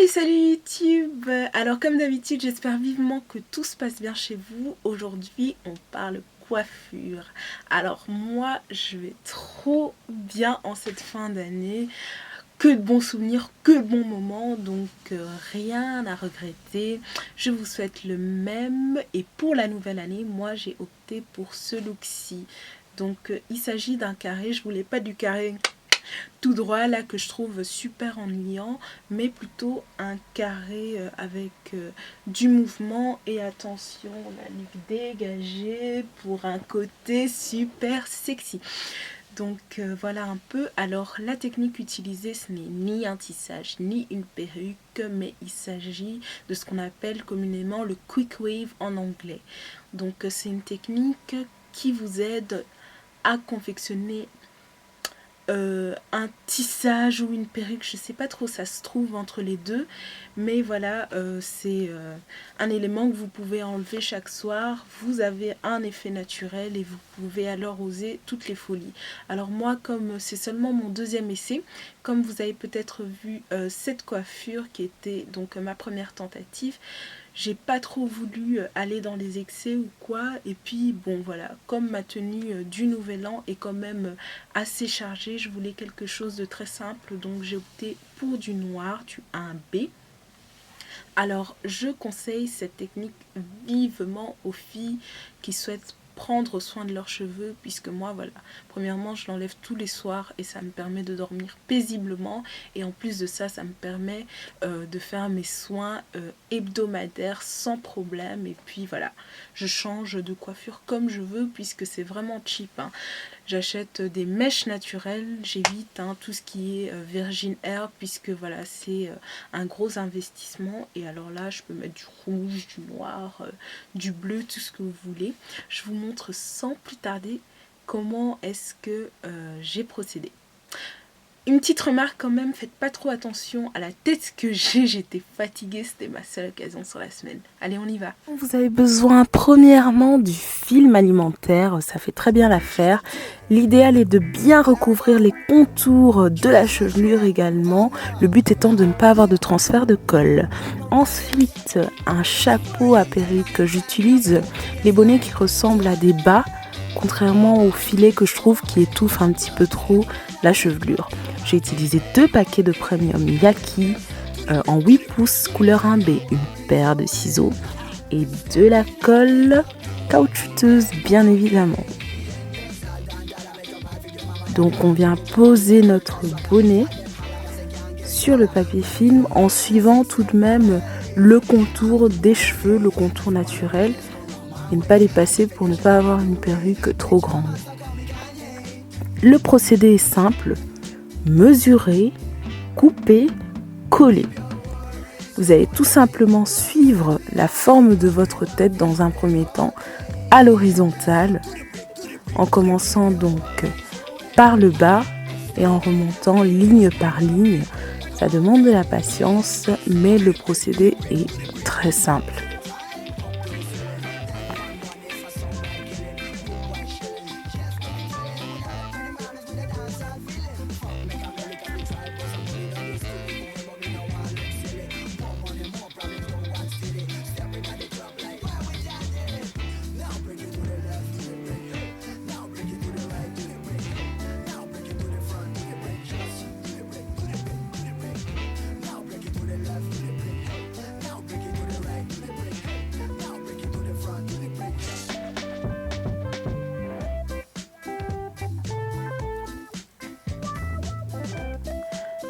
Salut YouTube. Alors comme d'habitude, j'espère vivement que tout se passe bien chez vous. Aujourd'hui, on parle coiffure. Alors moi, je vais trop bien en cette fin d'année. Que de bons souvenirs, que de bons moments, donc rien à regretter. Je vous souhaite le même. Et pour la nouvelle année, moi j'ai opté pour ce look-ci. Donc il s'agit d'un carré, je voulais pas du carré tout droit là que je trouve super ennuyant, mais plutôt un carré avec du mouvement. Et attention, la nuque dégagée pour un côté super sexy. Donc voilà un peu. Alors la technique utilisée, ce n'est ni un tissage ni une perruque, mais il s'agit de ce qu'on appelle communément le quick wave en anglais. Donc c'est une technique qui vous aide à confectionner un tissage ou une perruque, je sais pas trop, ça se trouve entre les deux, mais voilà, c'est un élément que vous pouvez enlever chaque soir. Vous avez un effet naturel et vous pouvez alors oser toutes les folies. Alors moi, comme c'est seulement mon deuxième essai, comme vous avez peut-être vu cette coiffure qui était donc ma première tentative, j'ai pas trop voulu aller dans les excès ou quoi. Et puis bon voilà, comme ma tenue du nouvel an est quand même assez chargée, je voulais quelque chose de très simple, donc j'ai opté pour du noir, un B. Alors je conseille cette technique vivement aux filles qui souhaitent prendre soin de leurs cheveux, puisque moi voilà, premièrement je l'enlève tous les soirs et ça me permet de dormir paisiblement, et en plus de ça, ça me permet de faire mes soins hebdomadaires sans problème. Et puis voilà, je change de coiffure comme je veux puisque c'est vraiment cheap, hein. J'achète des mèches naturelles, j'évite tout ce qui est virgin hair, puisque voilà, c'est un gros investissement. Et alors là, je peux mettre du rouge, du noir, du bleu, tout ce que vous voulez. Je vous montre sans plus tarder comment est-ce que j'ai procédé. Une petite remarque quand même, faites pas trop attention à la tête que j'étais fatiguée, c'était ma seule occasion sur la semaine. Allez, on y va. Vous avez besoin premièrement du film alimentaire, ça fait très bien l'affaire. L'idéal est de bien recouvrir les contours de la chevelure également, le but étant de ne pas avoir de transfert de colle. Ensuite, un chapeau à perruque, j'utilise les bonnets qui ressemblent à des bas, contrairement aux filets que je trouve qui étouffent un petit peu trop la chevelure. J'ai utilisé 2 paquets de premium Yaki en 8 pouces couleur 1B, une paire de ciseaux et de la colle caoutchouteuse bien évidemment. Donc on vient poser notre bonnet sur le papier film en suivant tout de même le contour des cheveux, le contour naturel, et ne pas les passer pour ne pas avoir une perruque trop grande. Le procédé est simple, mesurer, couper, coller. Vous allez tout simplement suivre la forme de votre tête dans un premier temps à l'horizontale, en commençant donc par le bas et en remontant ligne par ligne. Ça demande de la patience, mais le procédé est très simple.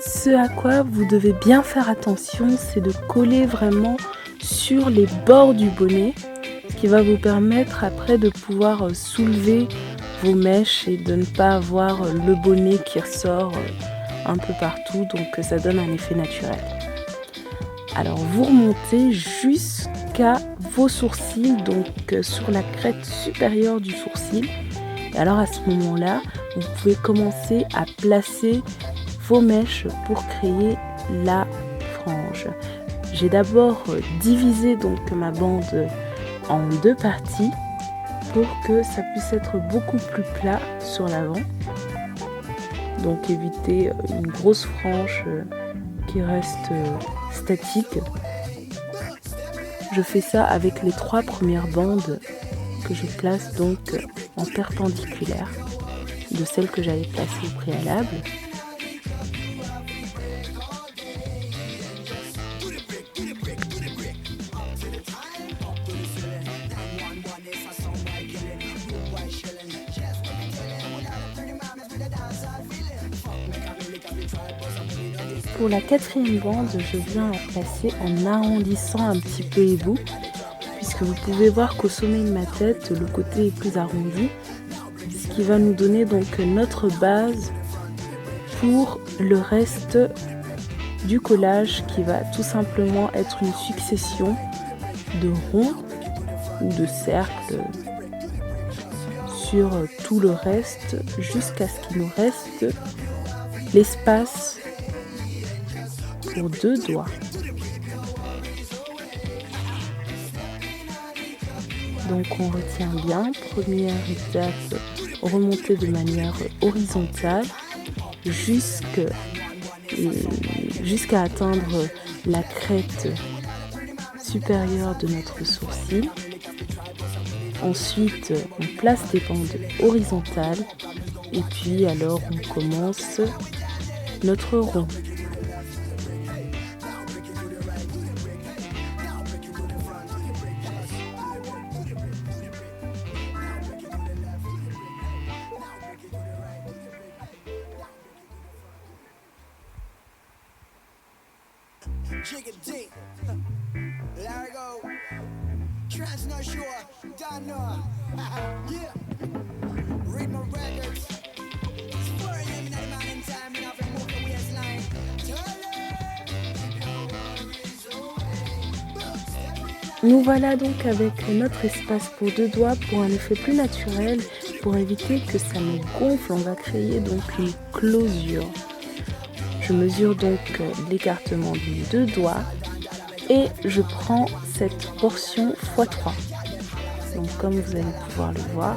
Ce à quoi vous devez bien faire attention, c'est de coller vraiment sur les bords du bonnet, ce qui va vous permettre après de pouvoir soulever vos mèches et de ne pas avoir le bonnet qui ressort un peu partout, donc ça donne un effet naturel. Alors vous remontez jusqu'à vos sourcils, donc sur la crête supérieure du sourcil. Et alors à ce moment-là, vous pouvez commencer à placer vos mèches pour créer la frange. J'ai d'abord divisé donc ma bande en 2 parties pour que ça puisse être beaucoup plus plat sur l'avant. Donc éviter une grosse frange qui reste statique. Je fais ça avec les 3 premières bandes que je place donc en perpendiculaire de celles que j'avais placées au préalable. Pour la 4e bande, je viens la placer en arrondissant un petit peu les bouts, puisque vous pouvez voir qu'au sommet de ma tête, le côté est plus arrondi, ce qui va nous donner donc notre base pour le reste du collage, qui va tout simplement être une succession de ronds ou de cercles sur tout le reste, jusqu'à ce qu'il nous reste l'espace pour 2 doigts. Donc on retient bien, première étape, remonter de manière horizontale jusqu'à atteindre la crête supérieure de notre sourcil. Ensuite, on place des bandes horizontales et puis alors on commence notre rond. Nous voilà donc avec notre espace pour 2 doigts pour un effet plus naturel. Pour éviter que ça me gonfle, on va créer donc une closure. Je mesure donc l'écartement des 2 doigts et je prends cette portion x3. Donc comme vous allez pouvoir le voir,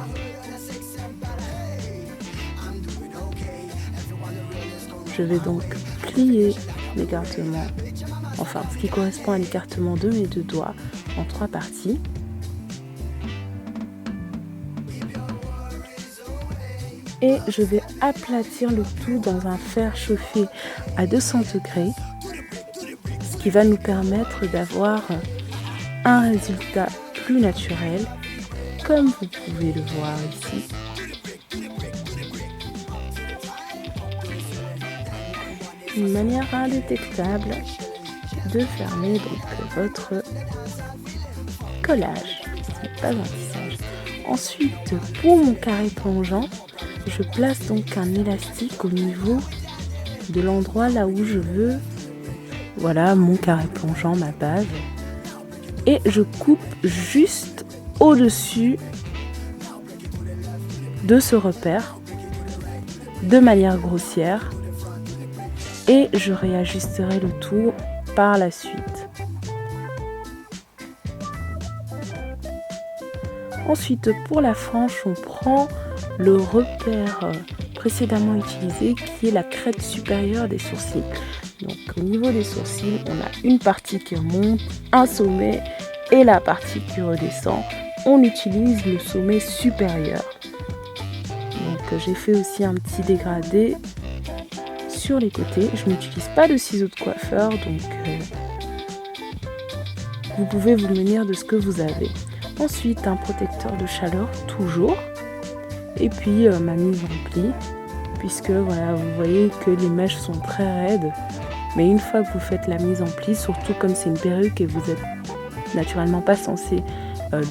je vais donc plier l'écartement, enfin ce qui correspond à l'écartement de mes 2 doigts en 3 parties. Et je vais aplatir le tout dans un fer chauffé à 200 degrés, ce qui va nous permettre d'avoir un résultat plus naturel, comme vous pouvez le voir ici. Une manière indétectable de fermer donc votre collage, ce n'est pas un tissage. Ensuite, pour mon carré plongeant, je place donc un élastique au niveau de l'endroit là où je veux, voilà mon carré plongeant, ma base, et je coupe juste au-dessus de ce repère de manière grossière et je réajusterai le tout par la suite. Ensuite, pour la frange, on prend le repère précédemment utilisé qui est la crête supérieure des sourcils. Donc au niveau des sourcils, on a une partie qui remonte, un sommet et la partie qui redescend. On utilise le sommet supérieur. Donc j'ai fait aussi un petit dégradé sur les côtés. Je n'utilise pas de ciseaux de coiffeur, donc vous pouvez vous munir de ce que vous avez. Ensuite, un protecteur de chaleur toujours. Et puis ma mise en pli, puisque voilà, vous voyez que les mèches sont très raides. Mais une fois que vous faites la mise en pli, surtout comme c'est une perruque et vous êtes naturellement pas censé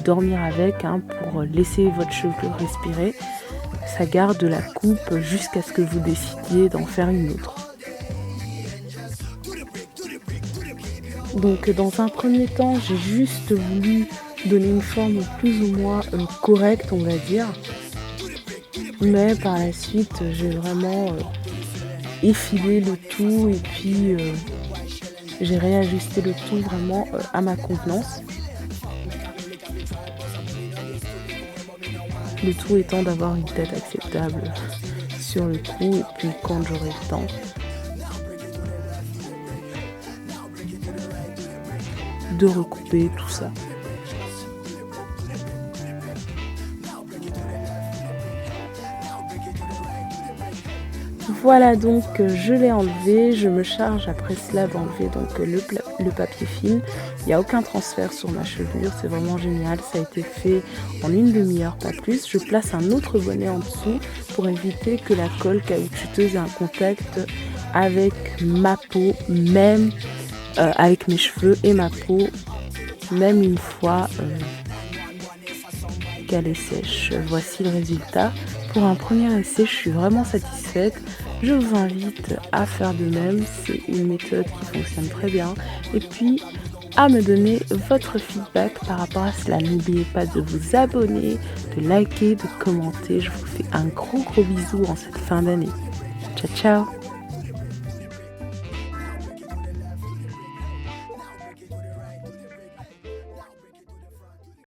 dormir avec, pour laisser votre cheveux respirer, ça garde la coupe jusqu'à ce que vous décidiez d'en faire une autre. Donc dans un premier temps, j'ai juste voulu donner une forme plus ou moins correcte, on va dire. Mais par la suite, j'ai vraiment effilé le tout et puis j'ai réajusté le tout vraiment à ma convenance. Le tout étant d'avoir une tête acceptable sur le cou et puis quand j'aurai le temps, de recouper tout ça. Voilà, donc je l'ai enlevé, je me charge après cela d'enlever donc le papier film. Il n'y a aucun transfert sur ma chevelure, c'est vraiment génial, ça a été fait en une demi-heure, pas plus. Je place un autre bonnet en dessous pour éviter que la colle caoutchouteuse ait un contact avec ma peau, même avec mes cheveux et ma peau, même une fois qu'elle est sèche. Voici le résultat. Pour un premier essai, je suis vraiment satisfaite. Je vous invite à faire de même. C'est une méthode qui fonctionne très bien. Et puis, à me donner votre feedback par rapport à cela. N'oubliez pas de vous abonner, de liker, de commenter. Je vous fais un gros bisou en cette fin d'année. Ciao, ciao!